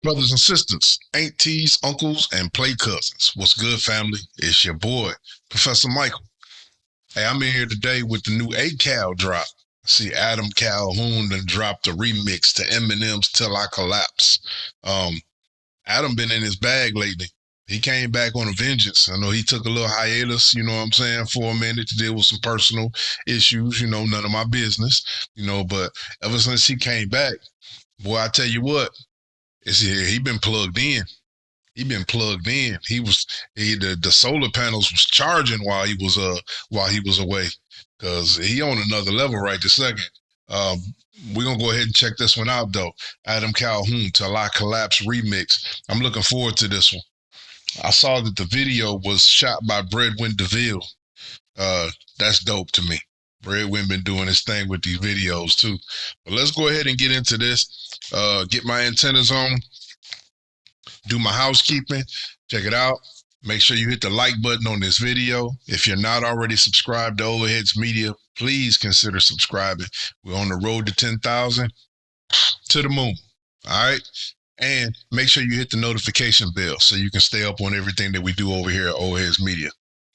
Brothers and sisters, aunties, uncles, and play cousins. What's good, family? It's your boy, Professor Michael. Hey, I'm in here today with the new Acal drop. See, Adam Calhoun done dropped a remix to Eminem's Till I Collapse. Um, Adam been in his bag lately. He came back on a vengeance. I know he took a little hiatus, you know what I'm saying, for a minute to deal with some personal issues, none of my business, but ever since he came back, boy, I tell you what, he been plugged in. He been plugged in. The solar panels was charging while he was away, because he on another level right this second. We're gonna go ahead and check this one out though. Adam Calhoun Till I Collapse remix. I'm looking forward to this one. I saw that the video was shot by Bredwin DeVille. That's dope to me. Bredwin been doing his thing with these videos too. But let's go ahead and get into this. Get my antennas on, do my housekeeping, check it out. Make sure you hit the like button on this video. If you're not already subscribed to Old Heads Media, please consider subscribing. We're on the road to 10,000 to the moon. All right. And make sure you hit the notification bell so you can stay up on everything that we do over here at Old Heads Media.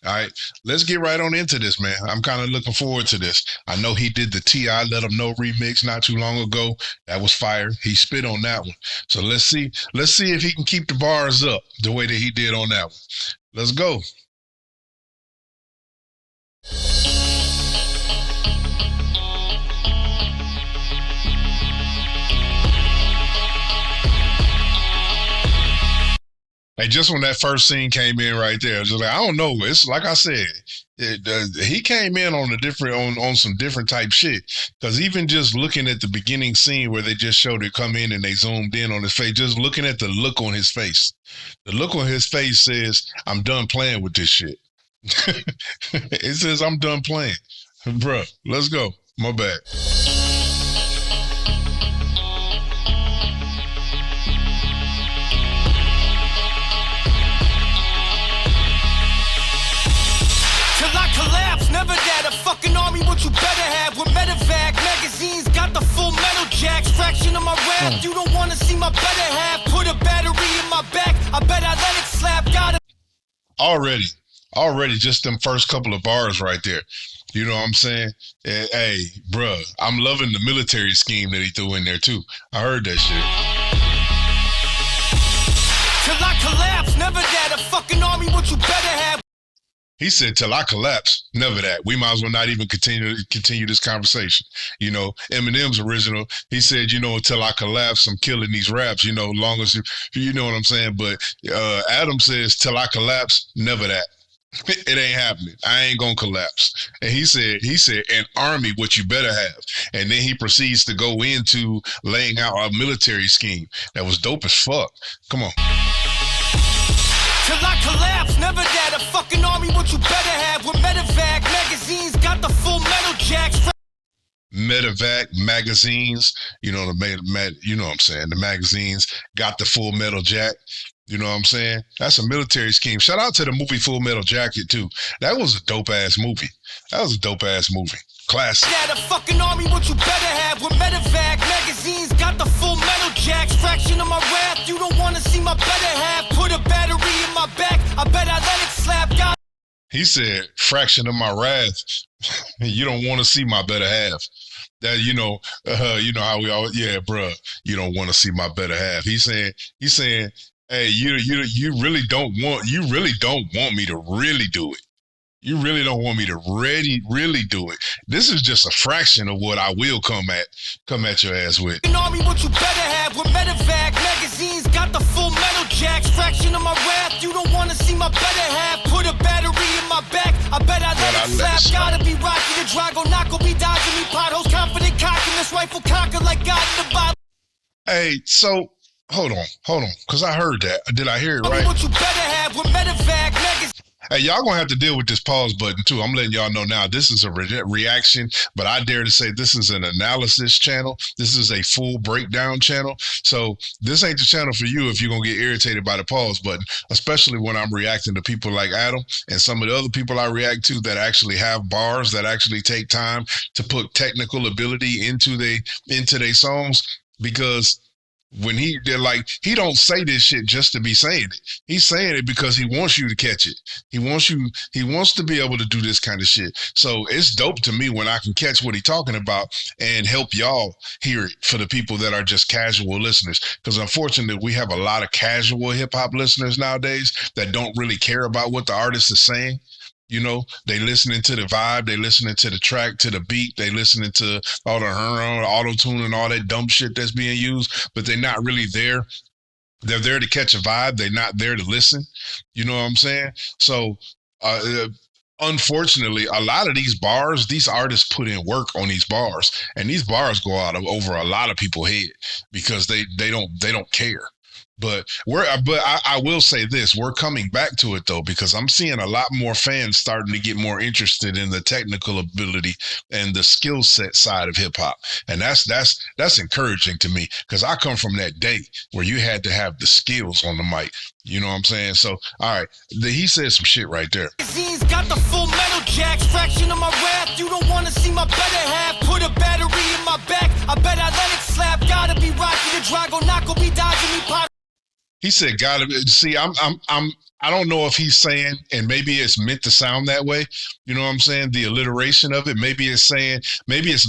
All right, let's get right on into this, man. I'm kind of looking forward to this. I know he did the T.I. Let Him Know remix not too long ago. That was fire. He spit on that one. So let's see if he can keep the bars up the way that he did on that one. Let's go. Hey, just when that first scene came in right there, just like, I don't know. It's like I said, he came in on on some different type shit. Because even just looking at the beginning scene where they just showed it come in and they zoomed in on his face, just looking at the look on his face, the look on his face says, "I'm done playing with this shit." It says, "I'm done playing." Bruh, let's go. My bad. Never that, a fucking army, what you better have. With medevac magazines, got the full metal jacks. Fraction of my rap, you don't wanna see my better half. Put a battery in my back, I bet I let it slap. Got it. Already, just them first couple of bars right there. You know what I'm saying? Hey, bruh, I'm loving the military scheme that he threw in there too. I heard that shit. Till I collapse, never that, a fucking army, what you better have. He said, "Till I collapse." Never that. We might as well not even continue this conversation. Eminem's original. He said, "Till I collapse, I'm killing these raps." Long as you know what I'm saying. But Adam says, "Till I collapse." Never that. It ain't happening. I ain't gonna collapse. And he said, "An army, what you better have." And then he proceeds to go into laying out a military scheme that was dope as fuck. Come on. Till I collapse, never that, a fucking army, what you better have. With medevac magazines, got the full metal jacks. Medevac magazines, you know what I'm saying. The magazines got the full metal jack. You know what I'm saying? That's a military scheme. Shout out to the movie Full Metal Jacket too. That was a dope ass movie. Classic. Yeah, the fucking army, what you better have. With medevac magazines, got the full metal jacks. Fraction of my rap, you don't wanna see my better half. Put a battery in my back, I bet I let it slap. He said, "Fraction of my wrath." You don't want to see my better half. That how we all, yeah, bruh. You don't want to see my better half. He's saying, "Hey, you really don't want me to really do it. You really don't want me to really do it. This is just a fraction of what I will come at your ass with." Army, what you better have. With medevac magazines, got the full metal jacks. Fraction of my rap, you don't wanna see my better half. Put a battery in my back, I bet I let it slap. Gotta be rocky, the Drago Knock be dodging me potholes. Confident cocking this rifle cocker like God in the Bible. Hey, so hold on, because I heard that. Did I hear it right? What you better have. With medevac magazines. Hey, y'all gonna have to deal with this pause button too. I'm letting y'all know now. This is a reaction, but I dare to say this is an analysis channel. This is a full breakdown channel. So this ain't the channel for you if you're gonna get irritated by the pause button, especially when I'm reacting to people like Adam and some of the other people I react to that actually have bars, that actually take time to put technical ability into their songs. Because When he did, like, he don't say this shit just to be saying it. He's saying it because he wants you to catch it. He wants to be able to do this kind of shit. So it's dope to me when I can catch what he's talking about and help y'all hear it for the people that are just casual listeners. Because unfortunately, we have a lot of casual hip hop listeners nowadays that don't really care about what the artist is saying. You know, they listening to the vibe, they listening to the track, to the beat, they listening to all the auto tune and all that dumb shit that's being used, but they're not really there. They're there to catch a vibe. They're not there to listen. You know what I'm saying? So, unfortunately, a lot of these bars, these artists put in work on these bars, and these bars go out over a lot of people's head because they don't care. But I will say this: we're coming back to it though, because I'm seeing a lot more fans starting to get more interested in the technical ability and the skill set side of hip hop, and that's encouraging to me because I come from that day where you had to have the skills on the mic. You know what I'm saying? So, all right, he said some shit right there. Magazine's got the full metal jacks, fraction of my wrath. You don't want to see my better half. Put a battery in my back. I bet I let it slap. Gotta be Rocky the Drago, not gonna be dodging me. He said, "Gotta see." I don't know if he's saying, and maybe it's meant to sound that way. You know what I'm saying? The alliteration of it. Maybe it's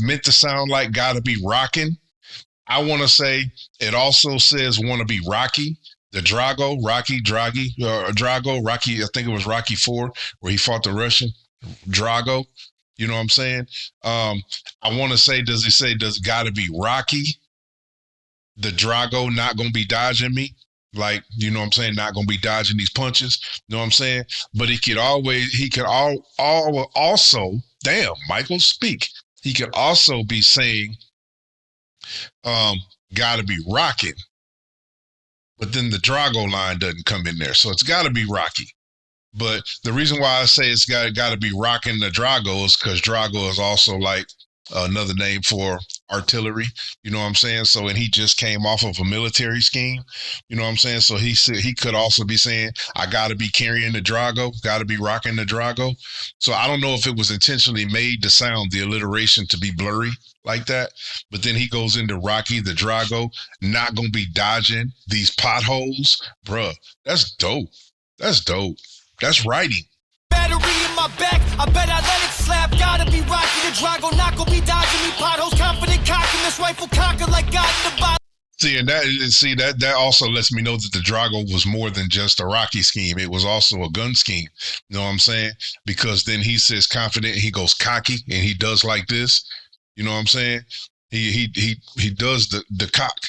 meant to sound like "gotta be rocking." I want to say it also says "wanna be Rocky." The Drago, Drago, Rocky. I think it was Rocky 4 where he fought the Russian Drago. You know what I'm saying? I want to say, does it gotta be Rocky? The Drago not gonna be dodging me. Like, you know what I'm saying? Not going to be dodging these punches. You know what I'm saying? But he could also, damn, Michael, speak. He could also be saying, gotta be rocking. But then the Drago line doesn't come in there. So it's gotta be Rocky. But the reason why I say it's gotta be rocking the Drago is because Drago is also like another name for artillery, you know what I'm saying? So, and he just came off of a military scheme, you know what I'm saying? So he could also be saying, I gotta be carrying the Drago, gotta be rocking the Drago. So I don't know if it was intentionally made to sound the alliteration to be blurry like that, but then he goes into Rocky the Drago, not gonna be dodging these potholes. Bruh, that's dope. That's writing. Battery in my back, I bet I let it slap. Gotta be Rocky the Drago, not gonna be dodging me. Potholes, confident cocking this rifle cocker like God in the bottle. That also lets me know that the Drago was more than just a Rocky scheme. It was also a gun scheme. You know what I'm saying? Because then he says confident, he goes cocky, and he does like this. You know what I'm saying? He does the cock.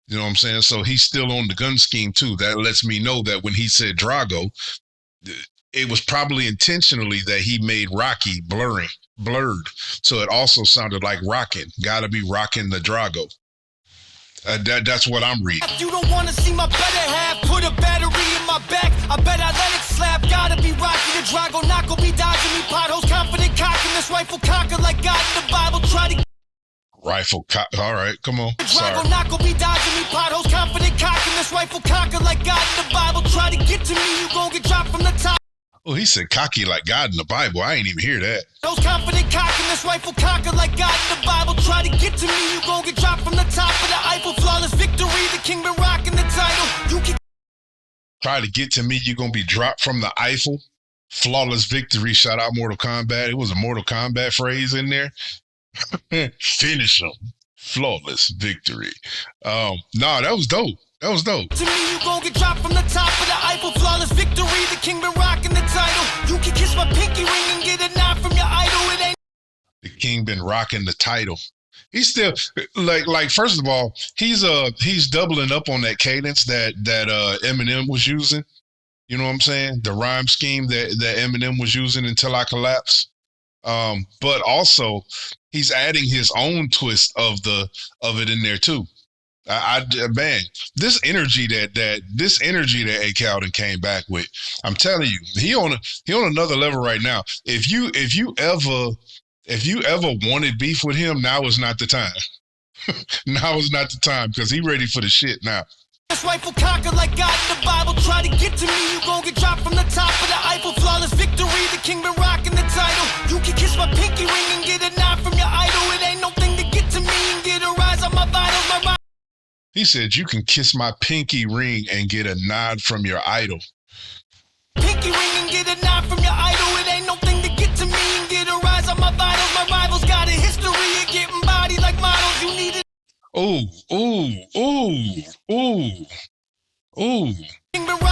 You know what I'm saying? So he's still on the gun scheme too. That lets me know that when he said Drago, it was probably intentionally that he made Rocky blurred. So it also sounded like rocking. Gotta be rocking the Drago. That's what I'm reading. You don't want to see my better half. Put a battery in my back. I bet I let it slap. Gotta be Rocky the Drago, not gonna be dodging me. Potholes, confident cocking this rifle cocker like God in the Bible. Try to rifle cock. All right, come on. Drago, not gonna be dodging me. Potholes, confident cocking this rifle cocker like God in the Bible. Try to get to me, you gon' get dropped from the top. Oh, he said cocky like God in the Bible. I ain't even hear that. Those confident cocking this rifle cocker like God in the Bible. Try to get to me, you gon' get dropped from the top of the Eiffel. Flawless victory, the king been rocking the title. You can try to get to me, you gonna be dropped from the Eiffel. Flawless victory. Shout out Mortal Kombat. It was a Mortal Kombat phrase in there. Finish him. Flawless victory. No, that was dope. That was dope. To me, you gon' get dropped from the top of the Eiffel. Flawless victory, the king been rocking the title. You can kiss my pinky ring and get a nod from your idol. It ain't. The king been rocking the title. He's still like first of all, he's doubling up on that cadence that Eminem was using. You know what I'm saying? The rhyme scheme that Eminem was using until I collapse. But also he's adding his own twist of it in there too. Man, this energy that Acal came back with, I'm telling you, he on another level right now. If you ever wanted beef with him, now is not the time. Now is not the time because he ready for the shit now. This rifle cocker like God in the Bible. Try to get to me, you gon' get dropped from the top of the Eiffel. Flawless victory, the king been rocking the title. You can kiss my pinky ring and get a nod from your idol. It ain't no thing to get to me and get a rise on my vitals. My He said, you can kiss my pinky ring and get a nod from your idol. Pinky ring and get a nod from your idol. It ain't no thing to get to me and get a rise on my vitals. My rivals got a history of getting body like models. You need it. Ooh.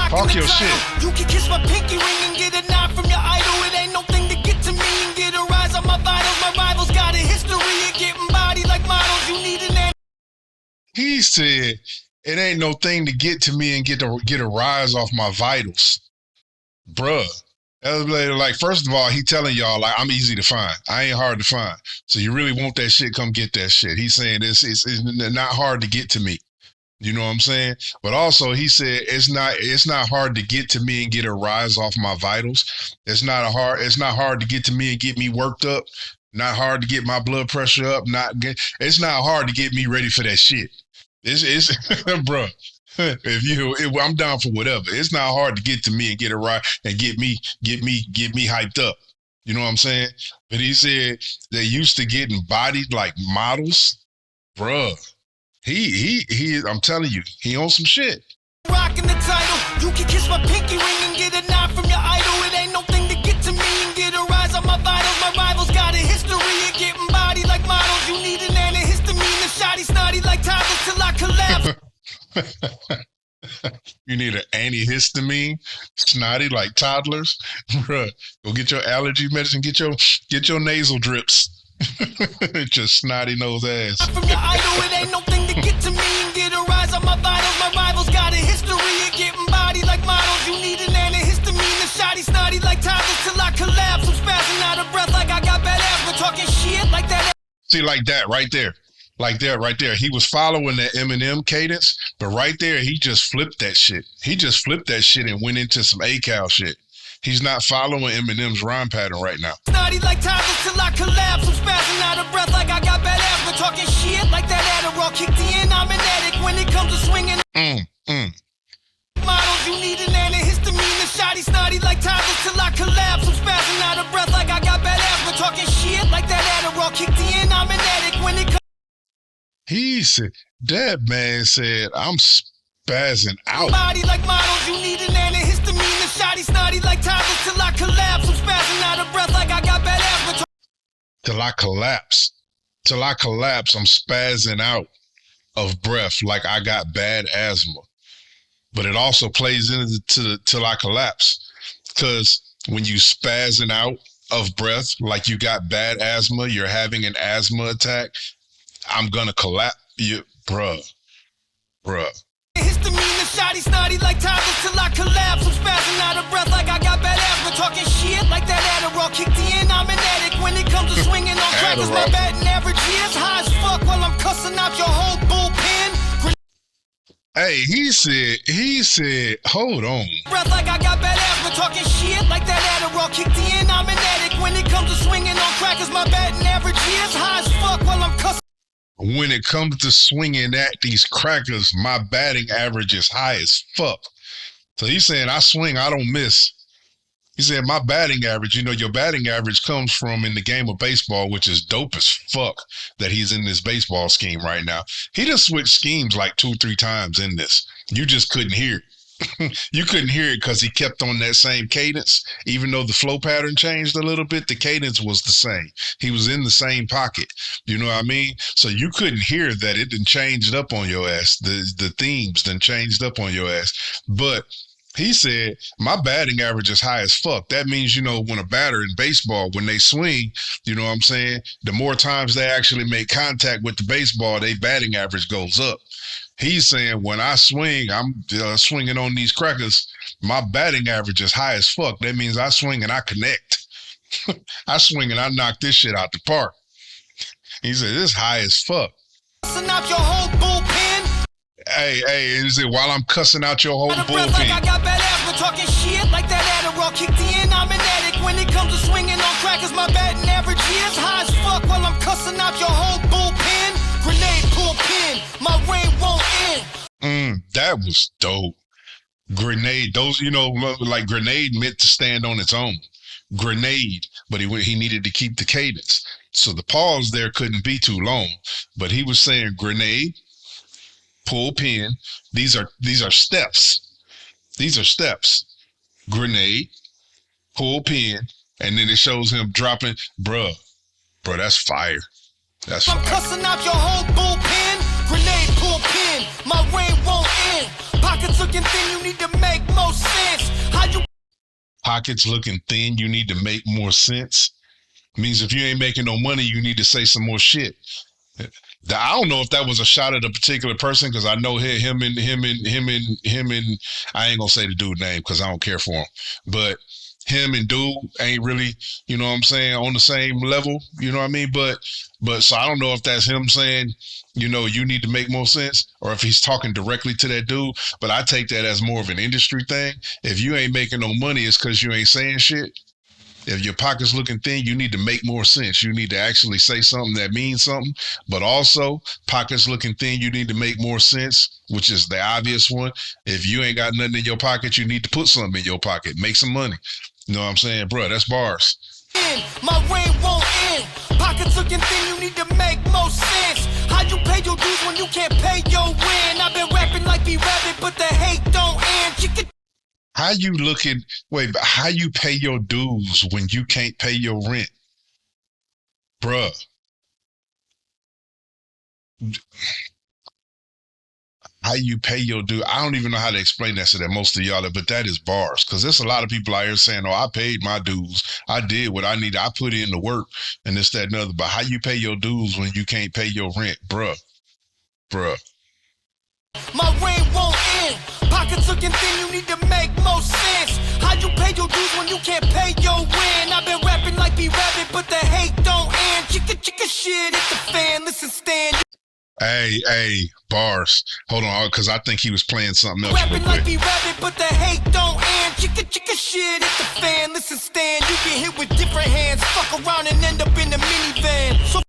Talk your shit. You can kiss my pinky ring and get a nod from your idol. It ain't no thing to get to me and get a rise on my vitals. My rivals got a history of getting body like models. You need an. He said, it ain't no thing to get to me and get a rise off my vitals. Bruh. Like, first of all, he telling y'all, like, I'm easy to find. I ain't hard to find. So you really want that shit, come get that shit. He's saying it's not hard to get to me. You know what I'm saying? But also he said it's not hard to get to me and get a rise off my vitals. It's not hard to get to me and get me worked up. Not hard to get my blood pressure up. It's not hard to get me ready for that shit. It's bro. I'm down for whatever. It's not hard to get to me and get a rise and get me hyped up. You know what I'm saying? But he said they used to getting bodied like models, bruh. He I'm telling you, he on some shit. Rocking the title, you can kiss my pinky ring and get a nod from your idol. It ain't no thing to get to me and get a rise on my vitals. My rivals got a history of getting body like models. You need an antihistamine, a shoddy snotty like toddlers till I collapse. You need an antihistamine, snotty like toddlers, bruh. Go get your allergy medicine. Get your nasal drips. Just snotty nose ass. From your idol, it ain't no thing to get to me and get a rise on my vitals. My rivals got a history of getting body like models. You need an antihistamine, a shoddy snotty like toddlers till I collapse. I'm spazzing out of breath like I got bad asthma, talking shit like that. See, like that right there. Like that right there. He was following that Eminem cadence, but right there, he just flipped that shit. He just flipped that shit and went into some Acal shit. He's not following Eminem's rhyme pattern right now. Snotty like toddlers till I collapse. I'm spazzing out of breath like I got bad asthma, talking shit like that Adderall kicked in. I'm an addict when it comes to swinging. Models, you need an antihistamine, a shoddy snotty like toddlers till I collapse. I'm spazzing out of breath like I got bad asthma, talking shit like that Adderall kicked in. I'm an addict when it comes. He said, that man said, I'm spazzing out. Body like models, you need an antihistamine, a shoddy snotty like toddlers till I collapse. I'm spazzing out of breath like I got bad asthma. Till I collapse. I'm spazzing out of breath like I got bad asthma. But it also plays into till I collapse. Because when you spazzing out of breath like you got bad asthma, you're having an asthma attack, I'm gonna collapse. Bruh. Histamine, a shoddy snotty like toddlers till I collapse. I'm spazzing out of breath like I got bad asthma, talking shit like that Adderall kicked in. I'm an addict when it comes to swinging on crackers. My batting average is high as fuck while I'm cussing out your whole bullpen. Hey, he said, hold on. Breath like I got bad asthma, talking shit like that Adderall kicked in. I'm an addict when it comes to swinging on crackers. My batting average is high as fuck while I'm cussing. When it comes to swinging at these crackers, my batting average is high as fuck. So he's saying I swing, I don't miss. He said my batting average, your batting average comes from in the game of baseball, which is dope as fuck that he's in this baseball scheme right now. He just switched schemes like 2-3 times in this. You just couldn't hear it. You couldn't hear it because he kept on that same cadence. Even though the flow pattern changed a little bit, the cadence was the same. He was in the same pocket. You know what I mean? So you couldn't hear that it done changed up on your ass. The themes done changed up on your ass. But he said, my batting average is high as fuck. That means, when a batter in baseball, when they swing, you know what I'm saying? The more times they actually make contact with the baseball, their batting average goes up. He's saying when I swing, I'm swinging on these crackers, my batting average is high as fuck. That means I swing and I connect. I swing and I knock this shit out the park. He said, this high as fuck. Cussing out your whole bullpen. Hey, he said, while I'm cussing out your whole bullpen. Like I got bad asthma, talking shit like that Adderall kicked in. I'm an addict when it comes to swinging on crackers. My batting average is high as fuck while I'm cussing out your whole bullpen. Grenade pull pin, my rain won't end. That was dope. Grenade, those, like grenade meant to stand on its own. Grenade, but he needed to keep the cadence. So the pause there couldn't be too long. But he was saying grenade, pull pin. These are steps. These are steps. Grenade, pull pin, and then it shows him dropping. Bruh, that's fire. That's I'm fire. cussing out your whole bullpen. Grenade, pull pin. My reign won't end. Pockets looking thin, you need to make more sense. How you Pockets looking thin, you need to make more sense. Means if you ain't making no money, you need to say some more shit. I don't know if that was a shot at a particular person because I know him and I ain't gonna say the dude name because I don't care for him, but him and dude ain't really, you know what I'm saying, on the same level, you know what I mean? But so I don't know if that's him saying, you know, you need to make more sense, or if he's talking directly to that dude. But I take that as more of an industry thing. If you ain't making no money, it's because you ain't saying shit. If your pocket's looking thin, you need to make more sense. You need to actually say something that means something. But also, pockets looking thin, you need to make more sense, which is the obvious one. If you ain't got nothing in your pocket, you need to put something in your pocket. Make some money. You know what I'm saying? Bro, that's bars. My reign won't end. Pockets looking thin, you need to make more sense. How you pay your dues when you can't pay your rent? I've been rapping like B-Rabbit, but the hate don't end. How you pay your dues when you can't pay your rent? Bruh. How you pay your dues? I don't even know how to explain that to that most of y'all, but that is bars. Because there's a lot of people out here saying, oh, I paid my dues. I did what I needed. I put in the work and this, that, and other. But how you pay your dues when you can't pay your rent? Bruh. My reign won't end. Pockets looking thin, you need to make more sense. How you pay your dues when you can't pay your rent? I've been rapping like B-Rabbit, but the hate don't end. Chicka shit, it's the fan, listen, stand. Hey, bars. Hold on, because I think he was playing something else. Rapping like B-Rabbit, but the hate don't end. Chicka shit, it's the fan, listen, stand. You get hit with different hands, fuck around and end up in the minivan. So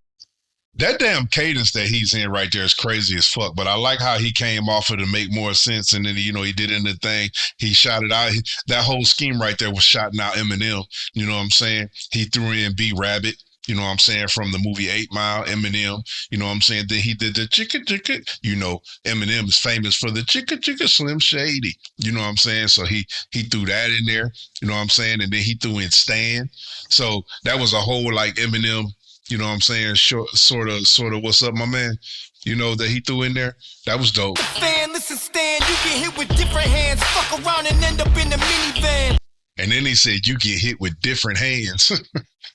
that damn cadence that he's in right there is crazy as fuck. But I like how he came off of to make more sense. And then, you know, he did in the thing. He shot it out. That whole scheme right there was shouting out Eminem. You know what I'm saying? He threw in B-Rabbit. You know what I'm saying? From the movie 8 Mile, Eminem. You know what I'm saying? Then he did the chicka. You know, Eminem is famous for the chicka Slim Shady. You know what I'm saying? So he threw that in there. You know what I'm saying? And then he threw in Stan. So that was a whole like Eminem, you know what I'm saying, sort of what's up, my man, you know, that he threw in there. That was dope. Fan, listen, stand. You get hit with different hands, fuck around and end up in the minivan. And then he said you get hit with different hands.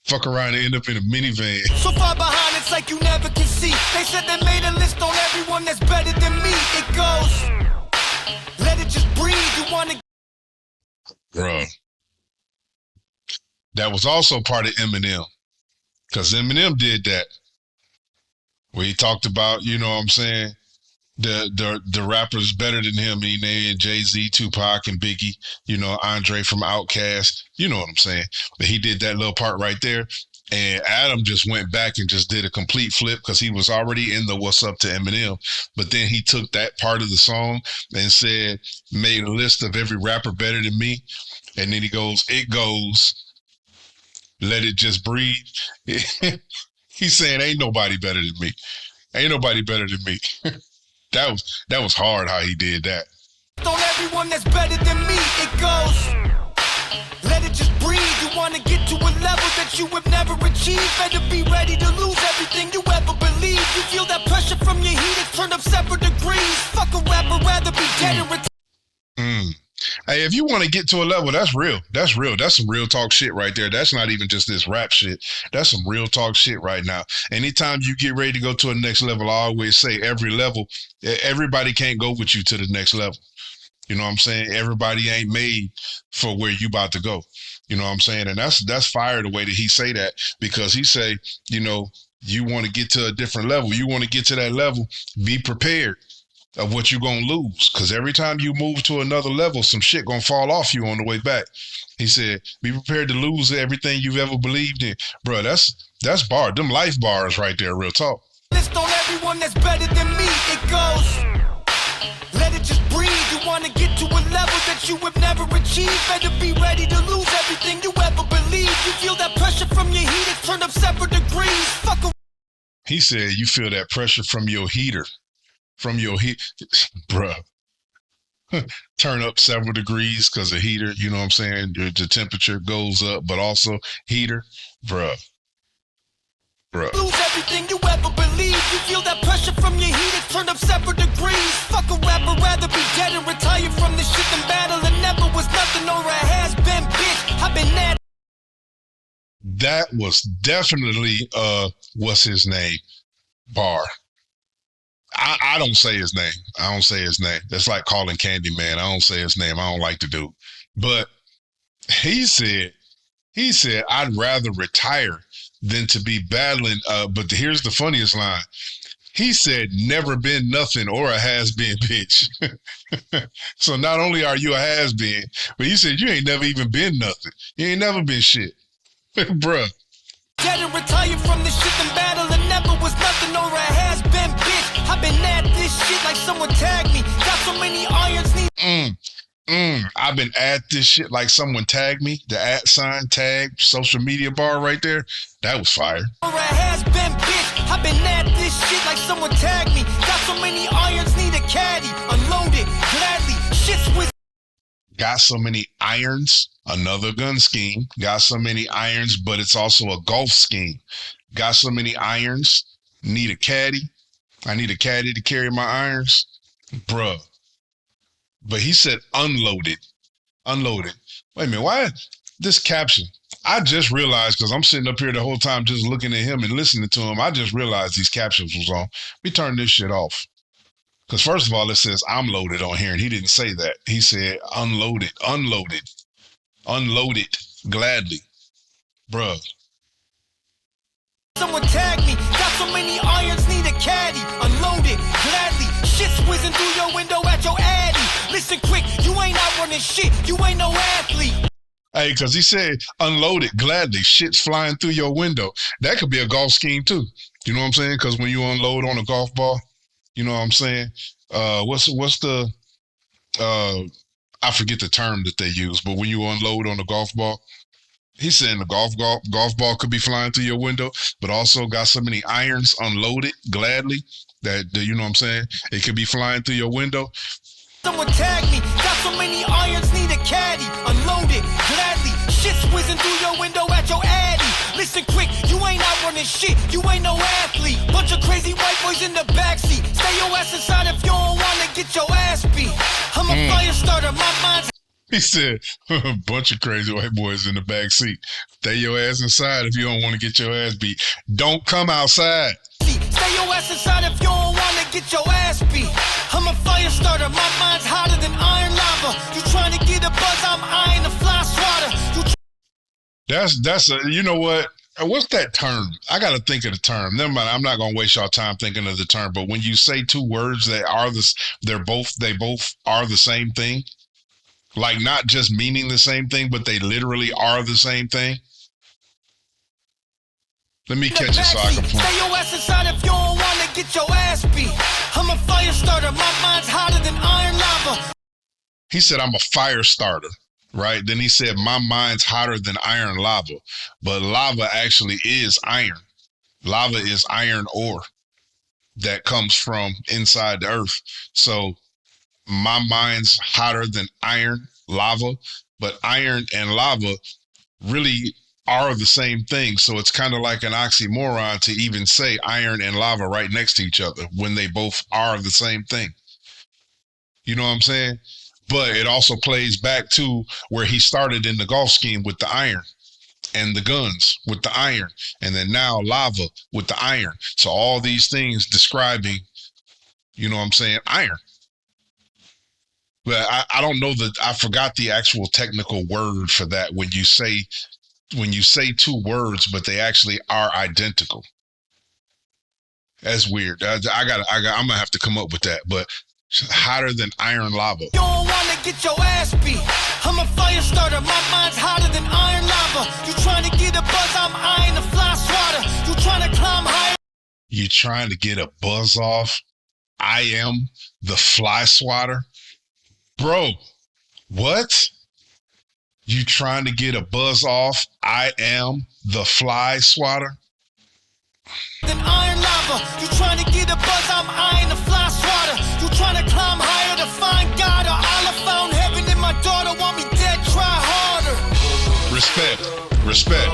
Fuck around and end up in a minivan. So far behind, it's like you never can see. They said they made a list on everyone that's better than me. It goes, let it just breathe. You wanna, Bruh. That was also part of Eminem. Because Eminem did that. Where he talked about, you know what I'm saying, the rappers better than him. He named Jay-Z, Tupac, and Biggie, you know, Andre from Outkast. You know what I'm saying. But he did that little part right there. And Adam just went back and just did a complete flip because he was already in the What's Up to Eminem. But then he took that part of the song and said, made a list of every rapper better than me. And then he goes, it goes, let it just breathe. He's saying, ain't nobody better than me. Ain't nobody better than me. That was hard how he did that. on everyone that's better than me. It goes, let it just breathe. You wanna get to a level that you have never achieved. Better be ready to lose everything you ever believed. You feel that pressure from your heat, it's turned up separate degrees. Fuck a rapper, rather be dead and Hey, if you want to get to a level, that's real. That's real. That's some real talk shit right there. That's not even just this rap shit. That's some real talk shit right now. Anytime you get ready to go to a next level, I always say every level, everybody can't go with you to the next level. You know what I'm saying? Everybody ain't made for where you about to go. You know what I'm saying? And that's fire the way that he say that, because he say, you know, you want to get to a different level. You want to get to that level, be prepared of what you're going to lose. Because every time you move to another level, some shit going to fall off you on the way back. He said, be prepared to lose everything you've ever believed in. Bro, that's bar. Them life bars right there, real talk. list on everyone that's better than me. It goes, let it just breathe. You want to get to a level that you have never achieved. Better be ready to lose everything you ever believed. You feel that pressure from your heat, it's turned up separate degrees. Fuck a He said, you feel that pressure from your heater. from your heat, bruh. Turn up several degrees because of heater. You know what I'm saying? The temperature goes up, but also heater, bruh. Lose everything you ever believe. You feel that pressure from your heat, it's turned up several degrees. Fuck a rapper, rather be dead and retire from this shit than battle. And never was nothing or a has been, bitch. I've been mad. That was definitely what's his name? Bar. I don't say his name. I don't say his name. That's like calling Candyman. I don't say his name. I don't like the dude. But he said, I'd rather retire than to be battling. But here's the funniest line. He said, never been nothing or a has-been bitch. So not only are you a has-been, but he said you ain't never even been nothing. You ain't never been shit. Bruh. Dead and retire from this shit and battle and never was nothing or a has been, bitch. I've been at this shit like someone tagged me. Got so many irons need. I've been at this shit like someone tagged me. The @ sign tag social media bar right there. That was fire. Or a has been, bitch. I've been at this shit like someone tagged me. Got so many irons need a caddy. Unloaded gladly. Shit's with. Got so many irons, another gun scheme. Got so many irons, but it's also a golf scheme. Got so many irons, need a caddy. I need a caddy to carry my irons. Bruh. But he said unloaded. Unloaded. Wait a minute, why this caption? I just realized, because I'm sitting up here the whole time just looking at him and listening to him, I just realized these captions was on. We turned this shit off. Because first of all, it says I'm loaded on here, and he didn't say that. He said unloaded, gladly. Bruh. Someone tagged me. Got so many irons, need a caddy. Unloaded gladly. Shit's whizzing through your window at your addy. Listen quick, you ain't out running shit. You ain't no athlete. Hey, because he said unloaded gladly. Shit's flying through your window. That could be a golf scheme too. You know what I'm saying? Because when you unload on a golf ball, you know what I'm saying? What's the I forget the term that they use, but when you unload on a golf ball, he's saying the golf ball could be flying through your window, but also got so many irons unloaded gladly that you know what I'm saying? It could be flying through your window. Someone tagged me. Got so many irons, need a caddy. Unloaded gladly. Shit's whizzing through your window at your addy. Listen quick, you ain't out running shit. You ain't no athlete. Bunch of crazy white boys in the backseat. Stay your ass inside if you don't wanna get your ass beat. I'm a fire starter. My mind's. He said, bunch of crazy white boys in the back seat. Stay your ass inside if you don't want to get your ass beat. Don't come outside. Stay your ass inside if you don't want to get your ass beat. I'm a fire starter. My mind's hotter than iron lava. You trying to get a buzz, I'm eyeing the fly swatter. That's a, you know what? What's that term? I got to think of the term. Never mind. I'm not going to waste y'all time thinking of the term. But when you say two words that are they both are the same thing. Like not just meaning the same thing, but they literally are the same thing. Let me catch it so I can point. Stay your ass inside if you don't want to get your ass beat. I'm a fire starter. My mind's hotter than iron lava. He said, I'm a fire starter, right? Then he said, my mind's hotter than iron lava. But lava actually is iron. Lava is iron ore that comes from inside the earth. So my mind's hotter than iron, lava, but iron and lava really are the same thing. So it's kind of like an oxymoron to even say iron and lava right next to each other when they both are the same thing. You know what I'm saying? But it also plays back to where he started in the golf scheme with the iron and the guns with the iron, and then now lava with the iron. So all these things describing, you know what I'm saying, iron. But I don't know that, I forgot the actual technical word for that when you say two words, but they actually are identical. That's weird. I'm gonna have to come up with that. But hotter than iron lava. You don't wanna get your ass beat. I'm a fire starter. My mind's hotter than iron lava. You trying to get a buzz? I'm eyeing the fly swatter. You trying to climb higher? You trying to get a buzz off? I am the fly swatter. Bro, what? You trying to get a buzz off? I am the fly swatter. Then iron lava. You trying to get a buzz? I'm eyeing the fly swatter. Respect.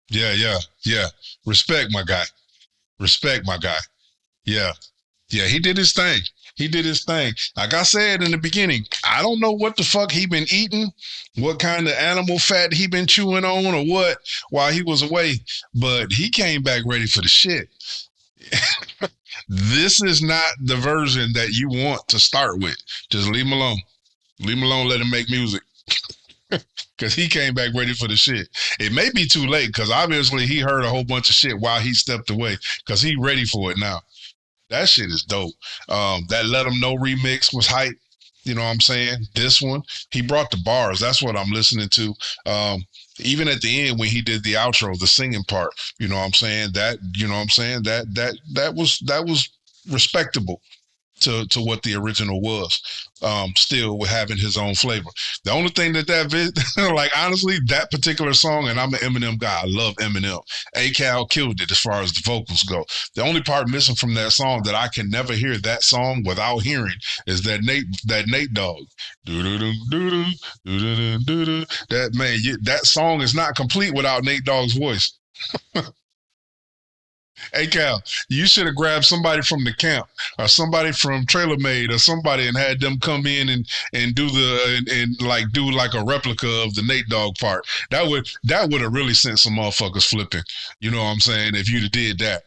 Yeah, yeah. Respect, my guy. Respect, my guy. Yeah, yeah. He did his thing. He did his thing. Like I said in the beginning, I don't know what the fuck he been eating, what kind of animal fat he been chewing on, or what while he was away. But he came back ready for the shit. This is not the version that you want to start with. Just leave him alone. Leave him alone. Let him make music. Because he came back ready for the shit. It may be too late because obviously he heard a whole bunch of shit while he stepped away because he ready for it now. That shit is dope. That Let 'Em Know remix was hype. You know what I'm saying? This one, he brought the bars. That's what I'm listening to. Even at the end when he did the outro, the singing part, you know what I'm saying? That, you know what I'm saying? That was respectable to what the original was. Still having his own flavor. The only thing like honestly, that particular song, and I'm an Eminem guy. I love Eminem. Acal killed it as far as the vocals go. The only part missing from that song that I can never hear that song without hearing is that Nate Dogg. That man, that song is not complete without Nate Dogg's voice. Hey Cal, you should have grabbed somebody from the camp or somebody from Trailer Made or somebody and had them come in and do and like do like a replica of the Nate Dogg part. That would have really sent some motherfuckers flipping. You know what I'm saying? If you'd have did that.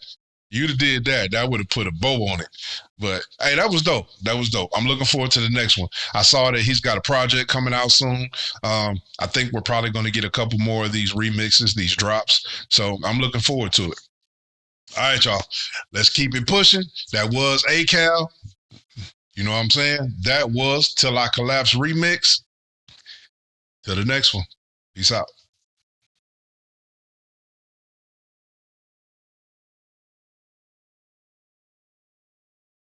You'd have did that. That would have put a bow on it. But hey, that was dope. That was dope. I'm looking forward to the next one. I saw that he's got a project coming out soon. I think we're probably going to get a couple more of these remixes, these drops. So I'm looking forward to it. All right, y'all. Let's keep it pushing. That was Acal. You know what I'm saying? That was Till I Collapse remix. Till the next one. Peace out.